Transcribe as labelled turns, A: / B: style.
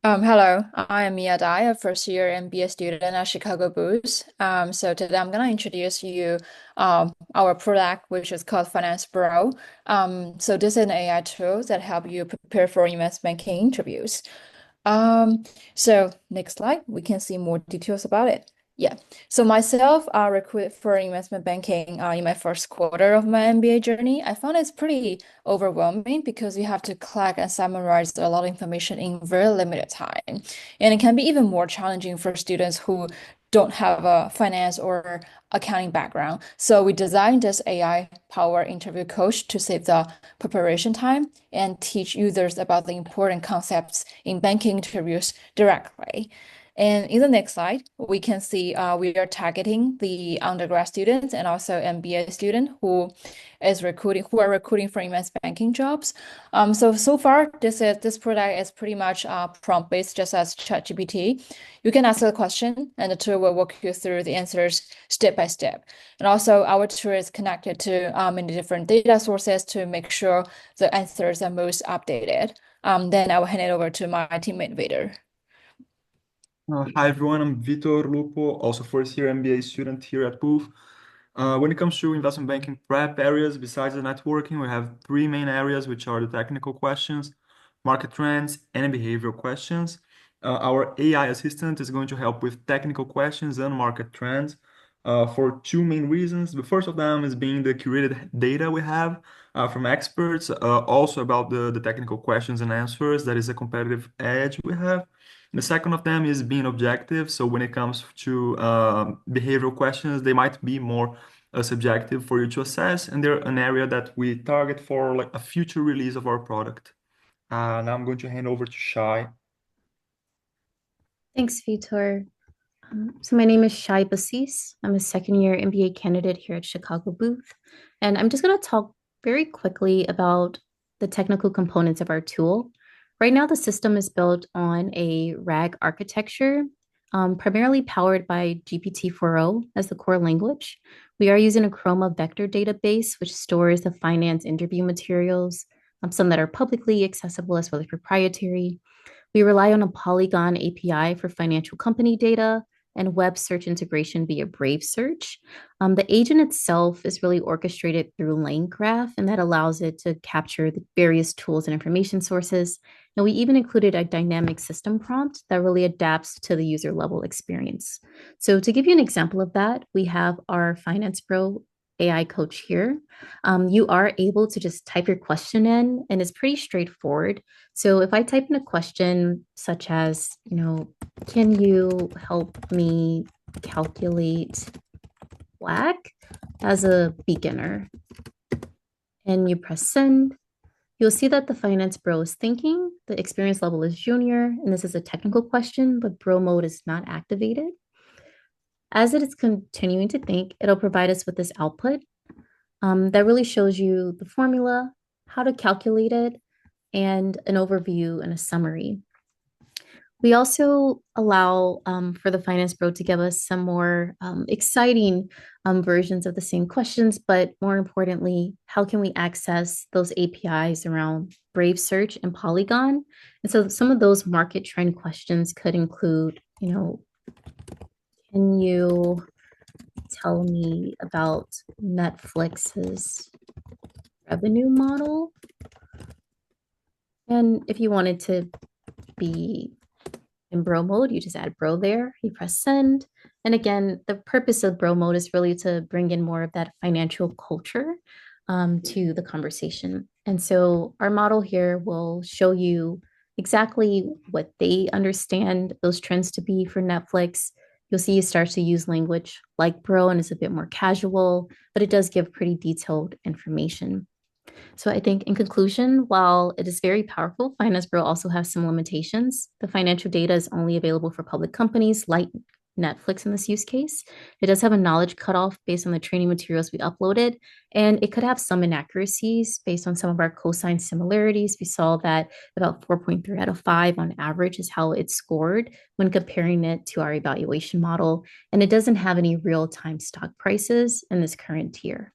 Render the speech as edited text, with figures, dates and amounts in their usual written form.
A: Hello, I am Mia Dai, a first year MBA student at Chicago Booth. So today I'm gonna introduce you our product, which is called Finance Bro. So this is an AI tool that help you prepare for investment banking interviews. So next slide, we can see more details about it. Yeah. So myself, I recruited for investment banking in my first quarter of my MBA journey. I found it's pretty overwhelming because you have to collect and summarize a lot of information in very limited time. And it can be even more challenging for students who don't have a finance or accounting background. So we designed this AI power interview coach to save the preparation time and teach users about the important concepts in banking interviews directly. And in the next slide, we can see we are targeting the undergrad students and also MBA student who are recruiting for investment banking jobs. So far, this product is pretty much prompt based, just as ChatGPT. You can ask a question, and the tool will walk you through the answers step by step. And also, our tool is connected to many different data sources to make sure the answers are most updated. Then I will hand it over to my teammate Vader.
B: Hi everyone, I'm Vitor Lupo, also first year MBA student here at Booth. When it comes to investment banking prep areas, besides the networking, we have three main areas, which are the technical questions, market trends, and behavioral questions. Our AI assistant is going to help with technical questions and market trends for two main reasons. The first of them is being the curated data we have from experts, also about the technical questions and answers. That is a competitive edge we have. The second of them is being objective. So when it comes to behavioral questions, they might be more subjective for you to assess, and they're an area that we target for like a future release of our product. Now I'm going to hand over to Shai.
C: Thanks, Vitor. So my name is Shai Basis. I'm a second year MBA candidate here at Chicago Booth. And I'm just going to talk very quickly about the technical components of our tool. Right now, the system is built on a RAG architecture, primarily powered by GPT-4o as the core language. We are using a Chroma vector database, which stores the finance interview materials, some that are publicly accessible as well as proprietary. We rely on a Polygon API for financial company data and web search integration via Brave Search. The agent itself is really orchestrated through LangGraph, and that allows it to capture the various tools and information sources. And we even included a dynamic system prompt that really adapts to the user level experience. So to give you an example of that, we have our Finance Pro AI coach here. You are able to just type your question in, and it's pretty straightforward. So if I type in a question such as, can you help me calculate black as a beginner? And you press send, you'll see that the finance bro is thinking, the experience level is junior, and this is a technical question, but bro mode is not activated. As it is continuing to think, it'll provide us with this output that really shows you the formula, how to calculate it, and an overview and a summary. We also allow for the Finance Pro to give us some more exciting versions of the same questions, but more importantly, how can we access those APIs around Brave Search and Polygon? And so some of those market trend questions could include, can you tell me about Netflix's revenue model? And if you wanted to be in bro mode, you just add bro there, you press send. And again, the purpose of bro mode is really to bring in more of that financial culture to the conversation. And so our model here will show you exactly what they understand those trends to be for Netflix. You'll see it starts to use language like bro and it's a bit more casual, but it does give pretty detailed information. So I think in conclusion, while it is very powerful, Finance Pro also has some limitations. The financial data is only available for public companies like Netflix in this use case. It does have a knowledge cutoff based on the training materials we uploaded, and it could have some inaccuracies based on some of our cosine similarities. We saw that about 4.3 out of 5 on average is how it scored when comparing it to our evaluation model, and it doesn't have any real-time stock prices in this current tier.